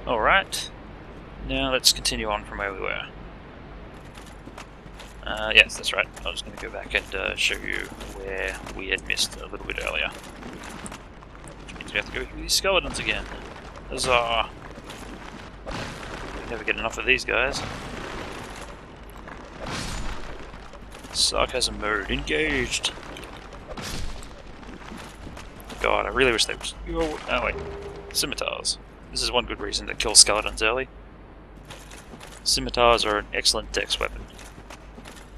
Alright, now let's continue on from where we were. Yes, that's right. I was going to go back and show you where we had missed a little bit earlier. Which means we have to go through these skeletons again. Huzzah! We never get enough of these guys. Sarcasm mode engaged! God, I really wish they was. Oh wait, scimitars. This is one good reason to kill skeletons early. Scimitars are an excellent dex weapon.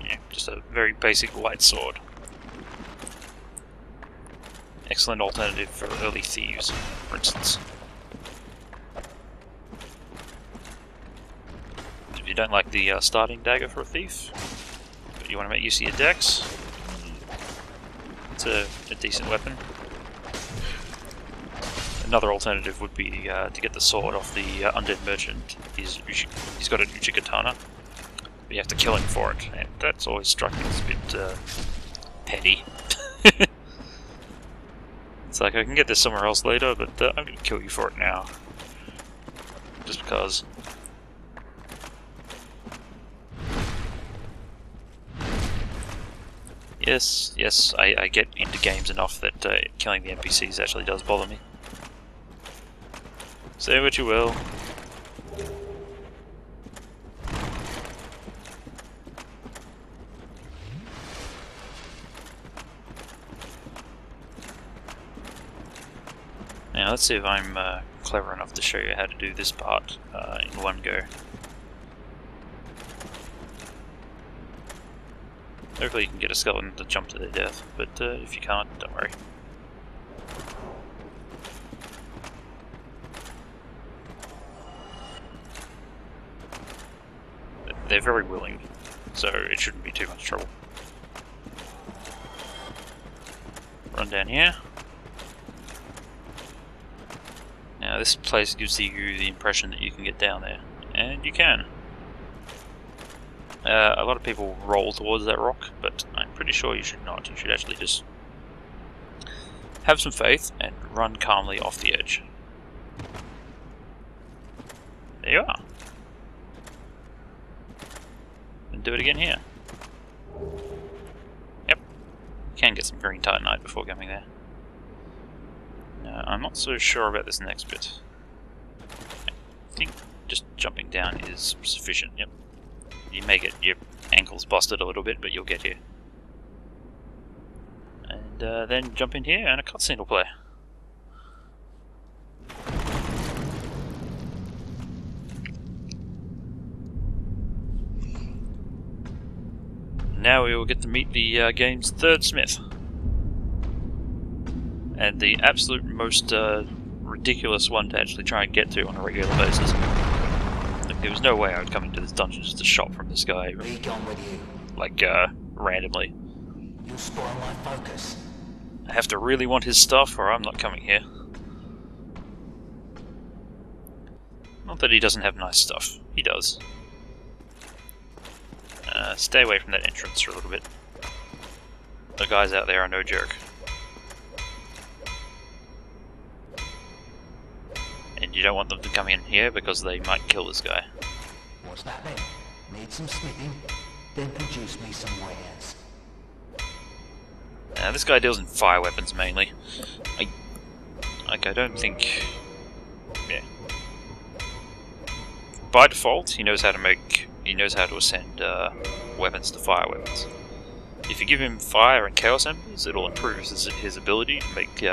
Yeah, just a very basic light sword. Excellent alternative for early thieves, for instance. If you don't like the starting dagger for a thief, but you want to make use of your dex, it's a decent weapon. Another alternative would be to get the sword off the undead merchant. He's got an Uchigatana, but you have to kill him for it, and that's always struck me as a bit petty. It's like, I can get this somewhere else later, but I'm going to kill you for it now. Just because. Yes, I get into games enough that killing the NPCs actually does bother me. Say what you will. Now let's see if I'm clever enough to show you how to do this part in one go. Hopefully you can get a skeleton to jump to their death, but if you can't, don't worry. They're very willing, so it shouldn't be too much trouble. Run down here. Now this place gives you the impression that you can get down there, and you can. A lot of people roll towards that rock, but I'm pretty sure you should not. You should actually just have some faith and run calmly off the edge. There you are. And do it again here. Yep. Can get some green titanite before coming there. No, I'm not so sure about this next bit. I think just jumping down is sufficient, yep. You may get your ankles busted a little bit, but you'll get here. And then jump in here and a cutscene will play. Now we will get to meet the game's third smith. And the absolute most ridiculous one to actually try and get to on a regular basis. Like, there was no way I would come into this dungeon just to shop from this guy. Like, randomly. You spoil my focus. I have to really want his stuff or I'm not coming here. Not that he doesn't have nice stuff. He does. Stay away from that entrance for a little bit. The guys out there are no joke. And you don't want them to come in here because they might kill this guy. What's that then? Need some smithing? Then produce me some wares. Now this guy deals in fire weapons mainly. I don't think... Yeah. By default, he knows how to ascend weapons to fire weapons. If you give him fire and chaos embers, it'll improve his ability to make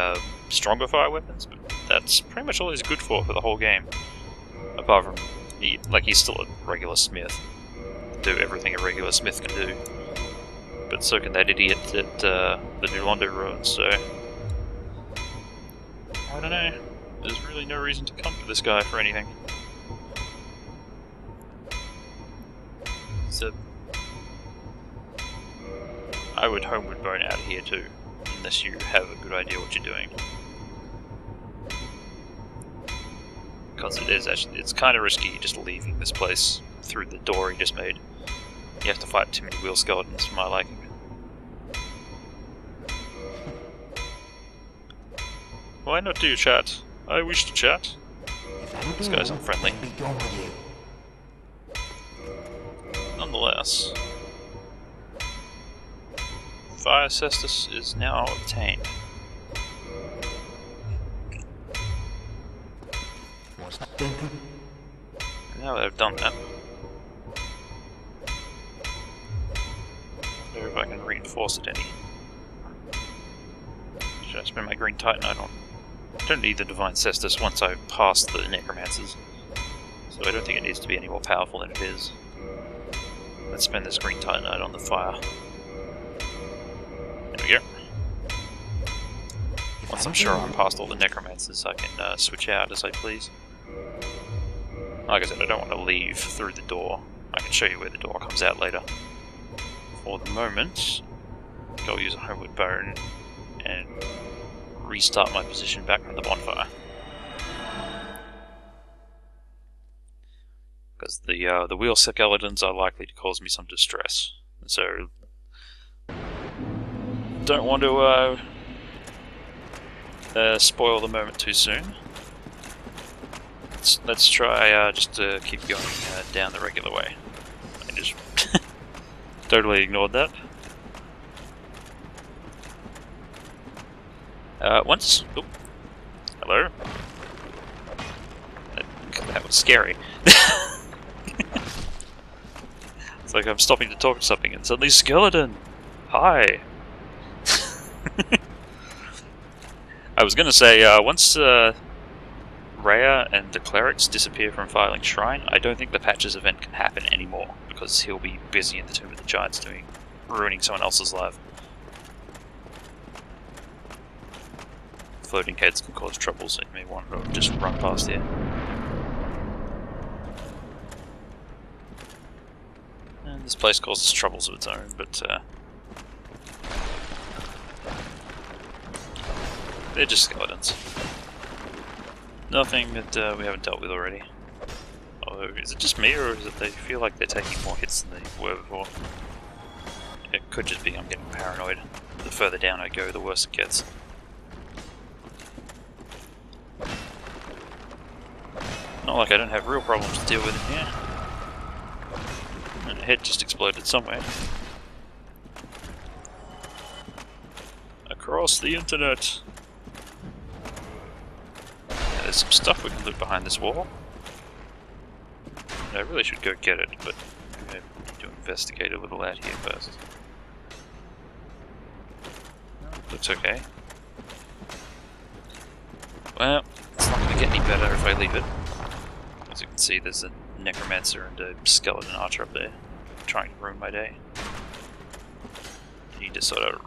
stronger fire weapons, but that's pretty much all he's good for the whole game. Apart from, he's still a regular smith. Do everything a regular smith can do. But so can that idiot at the New Londo ruins, so... I don't know. There's really no reason to come to this guy for anything. So... I would homeward bone out of here too, unless you have a good idea what you're doing. Because it's kind of risky just leaving this place through the door he just made. You have to fight too many wheel skeletons for my liking. Why not do chat? I wish to chat. If This guy's unfriendly. Be gone with you. Nonetheless, Dual Caestus is now obtained. What's that? Then Now that I've done that, I wonder if I can reinforce it any. Should I spend my green titanite on? I don't need the Divine Cestus once I've passed the necromancers, so I don't think it needs to be any more powerful than it is. Let's spend this green titanite on the fire. There we go. Once I'm sure I'm past all the necromancers, I can switch out as I please. Like I said, I don't want to leave through the door. I can show you where the door comes out later. For the moment, I'll use a homeward bone and restart my position back from the bonfire. Because the wheel skeletons are likely to cause me some distress. So, don't want to spoil the moment too soon. Let's try just to keep going down the regular way. I just totally ignored that. Once... Oh, hello? That was scary. It's like I'm stopping to talk to something and suddenly skeleton! Hi! I was gonna say, once Rhea and the clerics disappear from Filing Shrine, I don't think the Patches event can happen anymore, because he'll be busy in the Tomb of the Giants ruining someone else's life. Floating heads can cause trouble, so you may want to just run past here. And this place causes troubles of its own, but they're just skeletons. Nothing that we haven't dealt with already. Although, is it just me, or is it they feel like they're taking more hits than they were before? It could just be I'm getting paranoid. The further down I go, the worse it gets. Not like I don't have real problems to deal with in here. And a head just exploded somewhere. Across the internet! There's some stuff we can loot behind this wall. I really should go get it, but I need to investigate a little out here first. Looks okay. Well, it's not going to get any better if I leave it. As you can see, there's a necromancer and a skeleton archer up there, trying to ruin my day. I need to sort of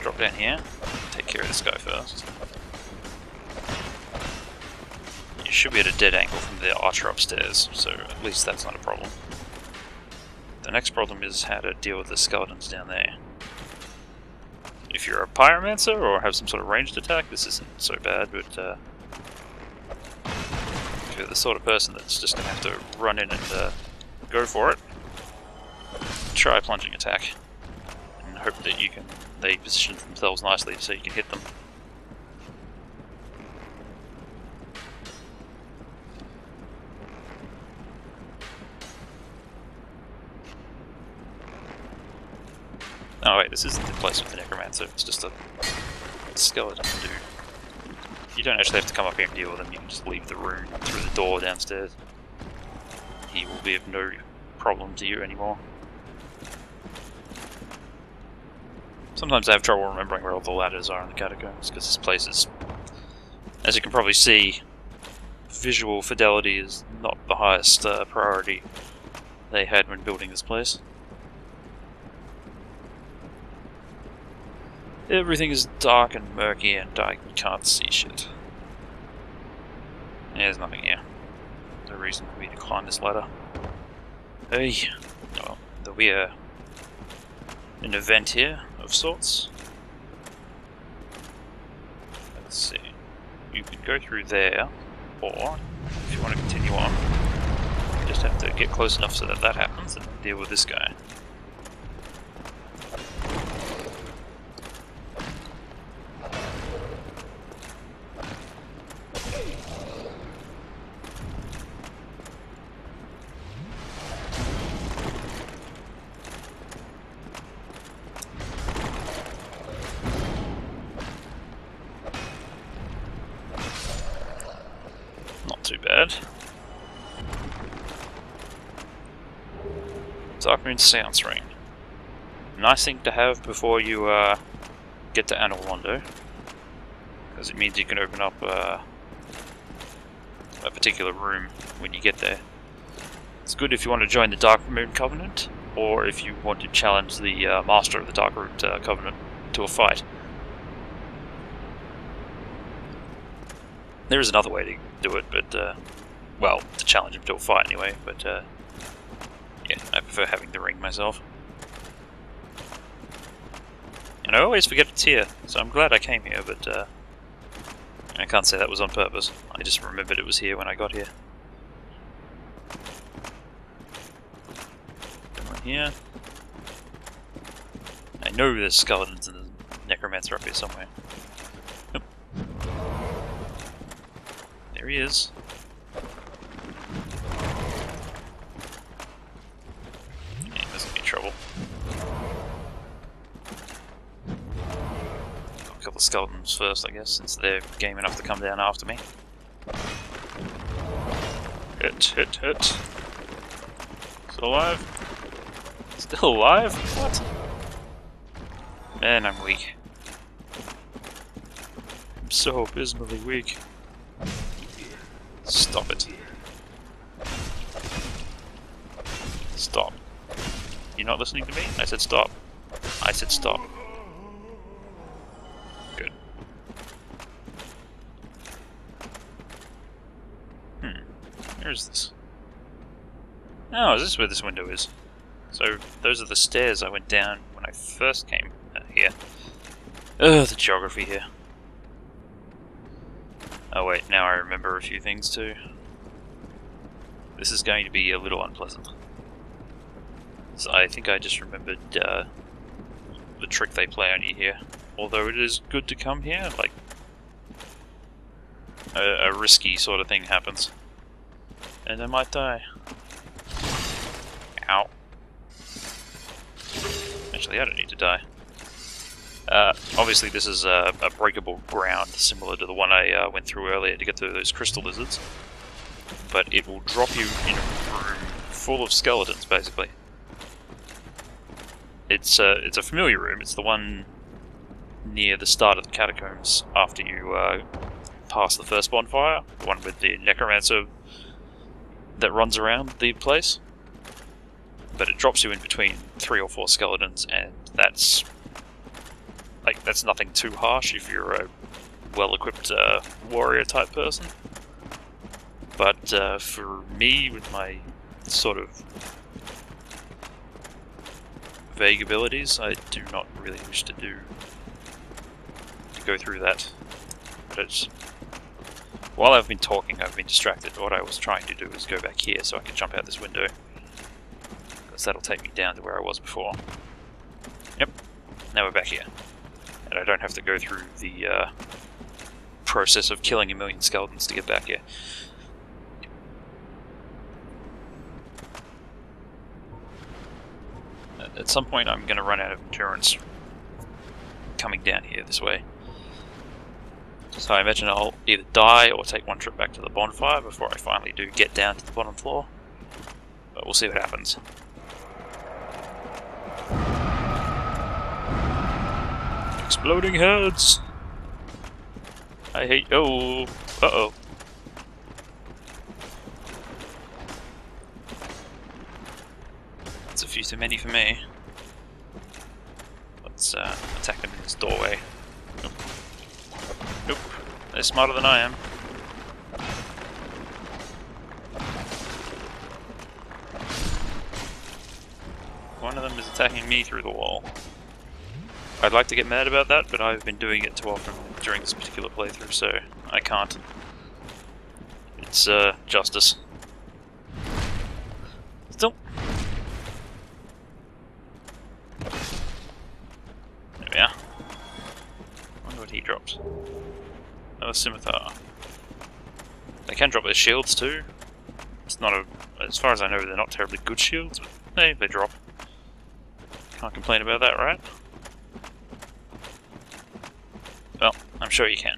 drop down here, take care of this guy first. You should be at a dead angle from the archer upstairs, so at least that's not a problem. The next problem is how to deal with the skeletons down there. If you're a pyromancer or have some sort of ranged attack, this isn't so bad, but if you're the sort of person that's just going to have to run in and go for it, try a plunging attack and hope that they position themselves nicely so you can hit them. Oh wait, this isn't the place with the necromancer, it's just a skeleton dude. You don't actually have to come up here and deal with him, you can just leave the room through the door downstairs. He will be of no problem to you anymore. Sometimes I have trouble remembering where all the ladders are in the catacombs, because this place is, as you can probably see, visual fidelity is not the highest priority they had when building this place. Everything is dark and murky and I can't see shit. There's nothing here. No reason for me to climb this ladder. Hey, well, there'll be an event here of sorts. Let's see. You can go through there, or if you want to continue on, you just have to get close enough so that that happens and deal with this guy. bad. Darkmoon Seance Ring. Nice thing to have before you get to Anawando, because it means you can open up a particular room when you get there. It's good if you want to join the Darkmoon Covenant, or if you want to challenge the Master of the Darkroot Covenant to a fight. There is another way to do it, but, well, to challenge him to a fight anyway, but, yeah, I prefer having the ring myself. And I always forget it's here, so I'm glad I came here, but, I can't say that was on purpose. I just remembered it was here when I got here. One here. I know there's skeletons and the necromancer up here somewhere. Yep. There he is. Yeah, there's gonna be trouble. I'll kill the skeletons first, I guess, since they're game enough to come down after me. Hit. Still alive? Still alive? What? Man, I'm weak. I'm so abysmally weak. Stop it. Stop. You're not listening to me? I said stop. I said stop. Good. Where is this? Oh, is this where this window is? So, those are the stairs I went down when I first came here. Ugh, the geography here. Oh wait, now I remember a few things too. This is going to be a little unpleasant. So I think I just remembered the trick they play on you here. Although it is good to come here, like a risky sort of thing happens. And I might die. Ow. Actually, I don't need to die. Obviously this is a breakable ground, similar to the one I went through earlier to get to those crystal lizards. But it will drop you in a room full of skeletons, basically. It's a familiar room. It's the one near the start of the catacombs after you pass the first bonfire. The one with the necromancer that runs around the place. But it drops you in between 3 or 4 skeletons, and that's nothing too harsh if you're a well-equipped warrior type person. But for me, with my sort of vague abilities, I do not really wish to go through that. But it's, while I've been talking, I've been distracted. What I was trying to do is go back here so I can jump out this window, because that'll take me down to where I was before. Yep, now we're back here. And I don't have to go through the process of killing a million skeletons to get back here. At some point I'm going to run out of endurance coming down here this way. So I imagine I'll either die or take one trip back to the bonfire before I finally do get down to the bottom floor. But we'll see what happens. Exploding heads! I hate... oh! Uh-oh. That's a few too many for me. Let's attack them in this doorway. Nope. Nope. They're smarter than I am. One of them is attacking me through the wall. I'd like to get mad about that, but I've been doing it too often during this particular playthrough, so I can't. It's, justice. Still. There we are. I wonder what he dropped. Another scimitar. They can drop their shields too. It's not a... as far as I know, they're not terribly good shields, but hey, they drop. Can't complain about that, right? Well, I'm sure you can.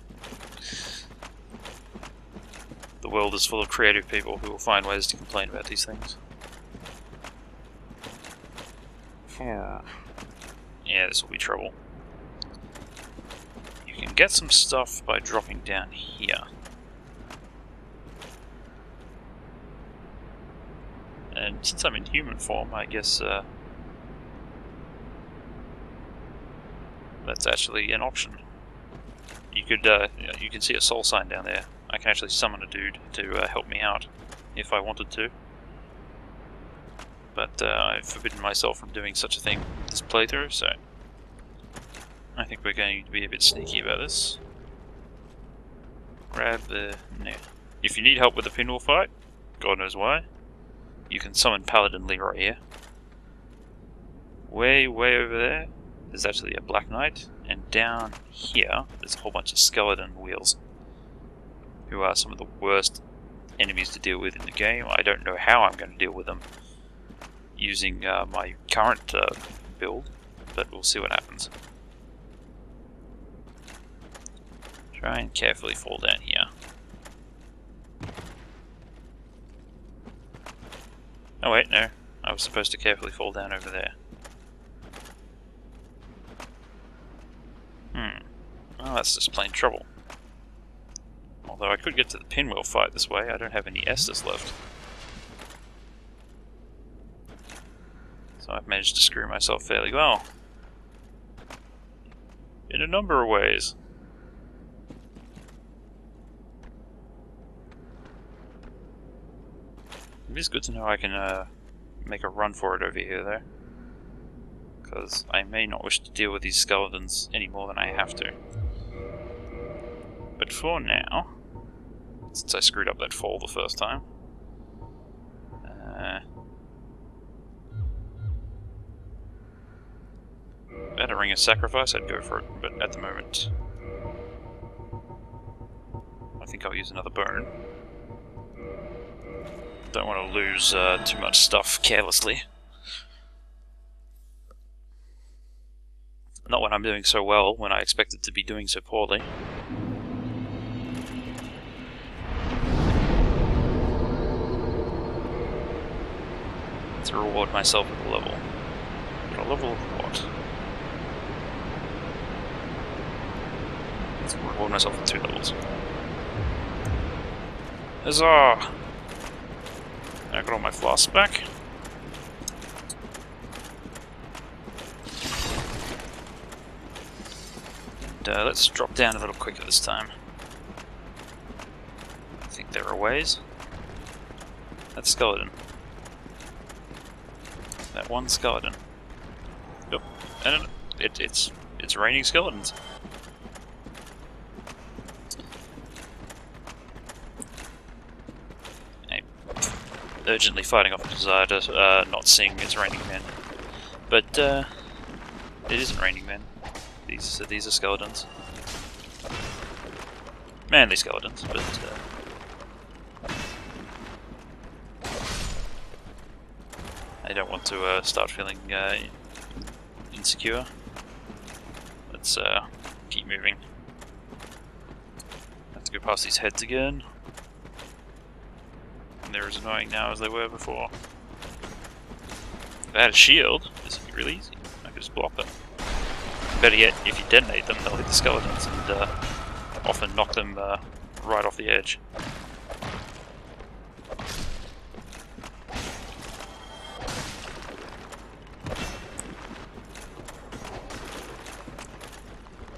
The world is full of creative people who will find ways to complain about these things. Yeah, this will be trouble. You can get some stuff by dropping down here. And since I'm in human form, I guess that's actually an option. You could, you can see a soul sign down there. I can actually summon a dude to help me out if I wanted to. But I've forbidden myself from doing such a thing this playthrough, so I think we're going to be a bit sneaky about this. Grab the... no. If you need help with the pinwheel fight, God knows why, you can summon Paladin Leroy here. Way over there, there's actually a Black Knight, and down here, there's a whole bunch of skeleton wheels, who are some of the worst enemies to deal with in the game. I don't know how I'm going to deal with them using my current build, but we'll see what happens. Try and carefully fall down here. Oh wait, no. I was supposed to carefully fall down over there. Well, that's just plain trouble. Although I could get to the pinwheel fight this way, I don't have any Estus left. So I've managed to screw myself fairly well. In a number of ways. It is good to know I can make a run for it over here, though. Because I may not wish to deal with these skeletons any more than I have to. But for now, since I screwed up that fall the first time, at a ring of sacrifice, I'd go for it, but at the moment, I think I'll use another bone. Don't want to lose too much stuff carelessly. Not when I'm doing so well, when I expected to be doing so poorly. To reward myself with a level. But a level of what? Let's reward myself with 2 levels. Huzzah! I got all my flasks back. And let's drop down a little quicker this time. I think there are ways. That skeleton. That one skeleton. Yep. And it's raining skeletons. I'm urgently fighting off a desire to not sing It's Raining Men. But it isn't raining men. These are skeletons. Manly skeletons, but I don't want to start feeling insecure. Let's keep moving. Have to go past these heads again. And they're as annoying now as they were before. If I had a shield, this would be really easy. I could just block them. Better yet, if you detonate them, they'll hit the skeletons and often knock them right off the edge.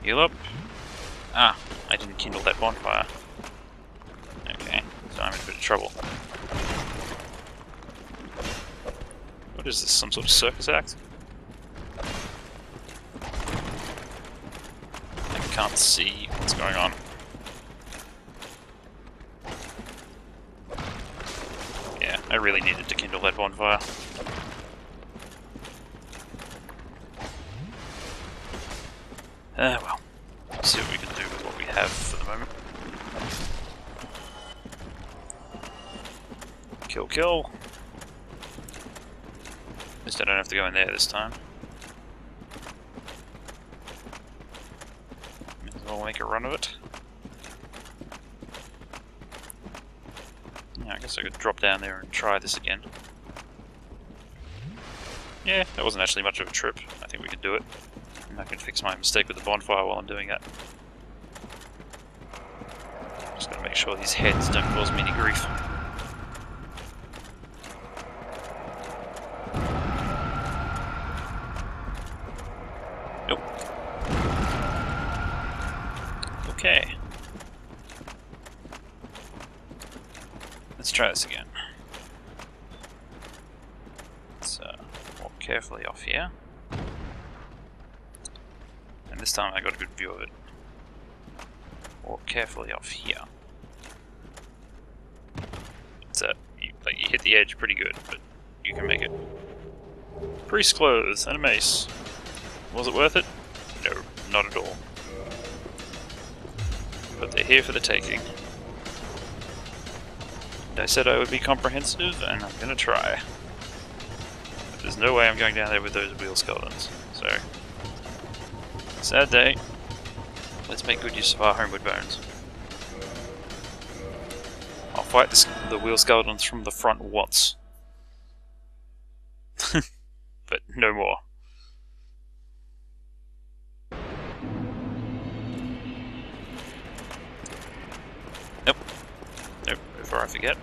Heal up. Ah, I didn't kindle that bonfire. Okay, so I'm in a bit of trouble. What is this, some sort of circus act? I can't see what's going on. Yeah, I really needed to kindle that bonfire. Well, let's see what we can do with what we have for the moment. Kill, kill. At least I don't have to go in there this time. May as well make a run of it. guess I could drop down there and try this again. Yeah, that wasn't actually much of a trip. I think we can do it. And I can fix my mistake with the bonfire while I'm doing that. Just gotta make sure these heads don't cause me any grief. Nope. Okay. Let's try this again. Let's walk carefully off here. And this time I got a good view of it. Walk carefully off here. So you hit the edge pretty good, but you can make it. Priest clothes and a mace. Was it worth it? No, not at all. But they're here for the taking. And I said I would be comprehensive, and I'm gonna try. But there's no way I'm going down there with those wheel skeletons. So, sad day. Let's make good use of our homeward bones. I'll fight the wheel skeletons from the front once. But no more. Nope. Nope, before I forget.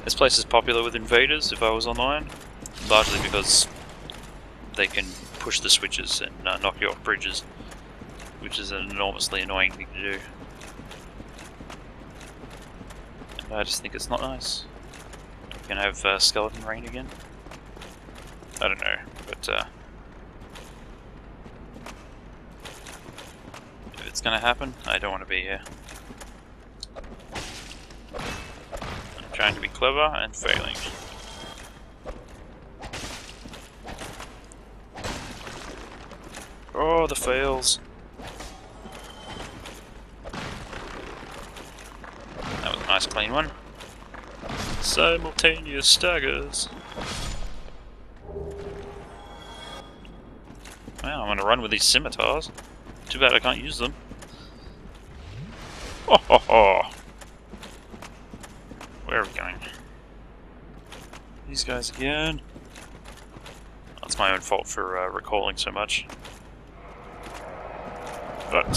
This place is popular with invaders if I was online, largely because they can push the switches and knock you off bridges, which is an enormously annoying thing to do. And I just think it's not nice. We can have skeleton rain again. I don't know, but if it's gonna happen, I don't want to be here. I'm trying to be clever and failing. Oh, the fails. That was a nice clean one. Simultaneous staggers. Wow, I'm gonna run with these scimitars. Too bad I can't use them. Oh ho ho! Where are we going? These guys again. That's my own fault for recalling so much. But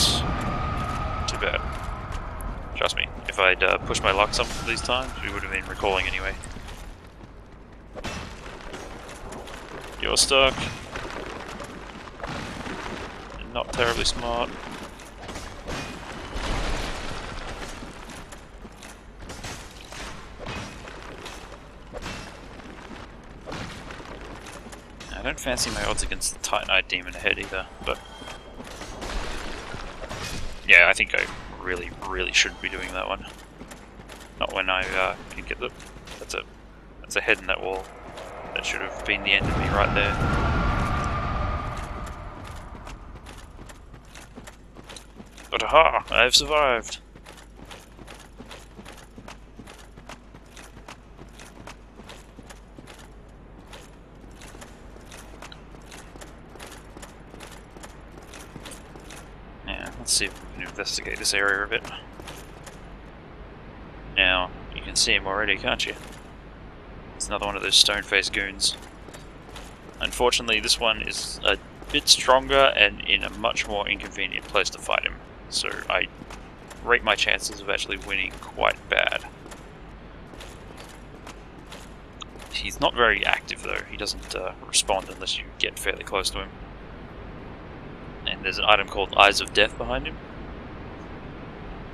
too bad. Trust me, if I'd pushed my luck some of these times, we would have been recalling anyway. You're stuck. Not terribly smart. I don't fancy my odds against the Titanite Demon ahead either, but yeah, I think I really shouldn't be doing that one. Not when I can get the... That's a head in that wall. That should have been the end of me right there. But aha! I've survived! Yeah, let's see if we can investigate this area a bit. Now, you can see him already, can't you? It's another one of those stone-faced goons. Unfortunately, this one is a bit stronger and in a much more inconvenient place to fight him. So I rate my chances of actually winning quite bad. He's not very active though, he doesn't respond unless you get fairly close to him. And there's an item called Eyes of Death behind him.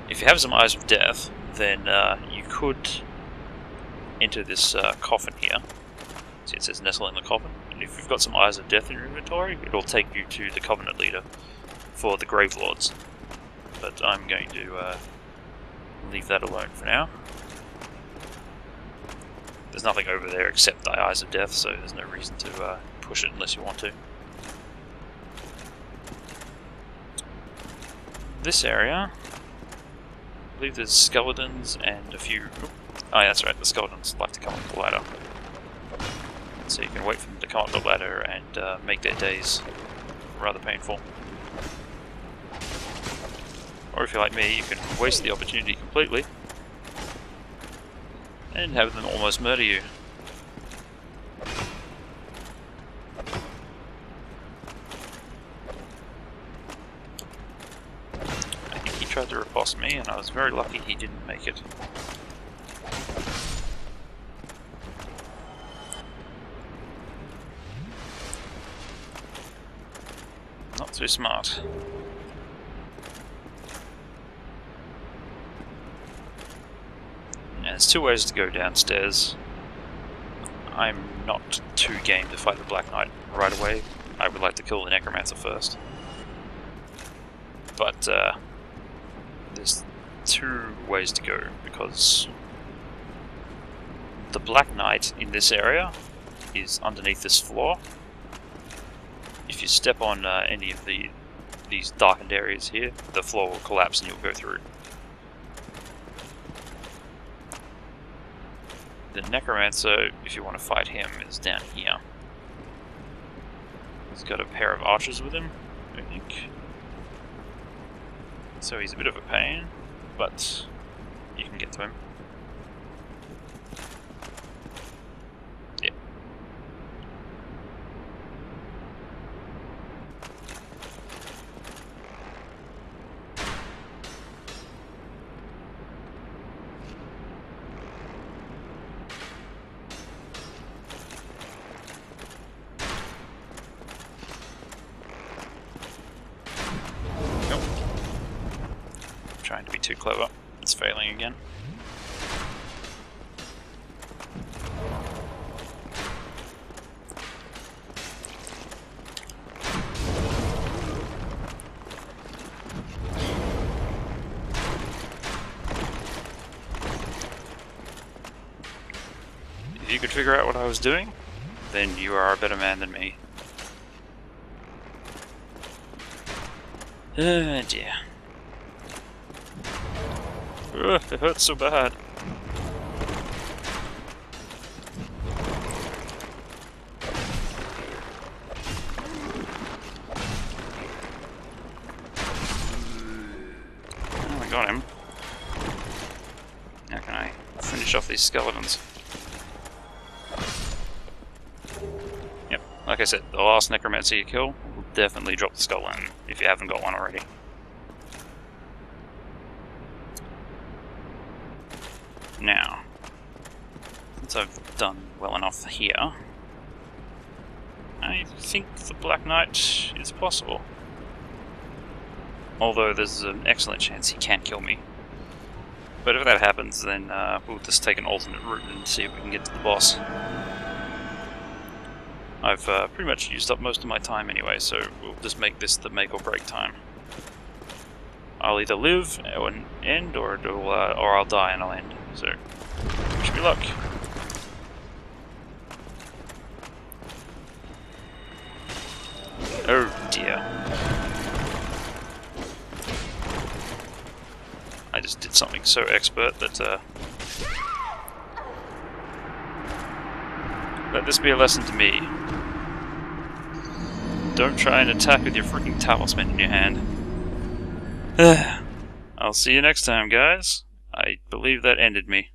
If you have some Eyes of Death, then you could enter this coffin here. See, it says nestle in the coffin. And if you've got some Eyes of Death in your inventory, it'll take you to the Covenant Leader for the Grave Lords. But I'm going to leave that alone for now. There's nothing over there except the Eyes of Death, so there's no reason to push it unless you want to. This area, I believe there's skeletons and a few... Oh yeah, that's right, the skeletons like to come up the ladder. So you can wait for them to come up the ladder and make their days rather painful. Or if you're like me, you can waste the opportunity completely and have them almost murder you. I think he tried to riposte me, and I was very lucky he didn't make it. Not too smart. There's two ways to go downstairs. I'm not too game to fight the Black Knight right away. I would like to kill the Necromancer first. But there's two ways to go, because the Black Knight in this area is underneath this floor. If you step on any of these darkened areas here, the floor will collapse and you'll go through. The Necromancer, if you want to fight him, is down here. He's got a pair of archers with him, I think. So he's a bit of a pain, but you can get to him. Yeah. Trying to be too clever. It's failing again. If you could figure out what I was doing, then you are a better man than me. Oh dear. Ugh, it hurts so bad. Oh, I got him. Now can I finish off these skeletons? Yep, like I said, the last Necromancer you kill will definitely drop the skull in, if you haven't got one already. Now, since I've done well enough here, I think the Black Knight is possible. Although there's an excellent chance he can't kill me. But if that happens, then we'll just take an alternate route and see if we can get to the boss. I've pretty much used up most of my time anyway, so we'll just make this the make or break time. I'll either live and end, or I'll die and I'll end. So, wish me luck. Oh dear. I just did something so expert that, let this be a lesson to me. Don't try and attack with your freaking talisman in your hand. I'll see you next time, guys. I believe that ended me.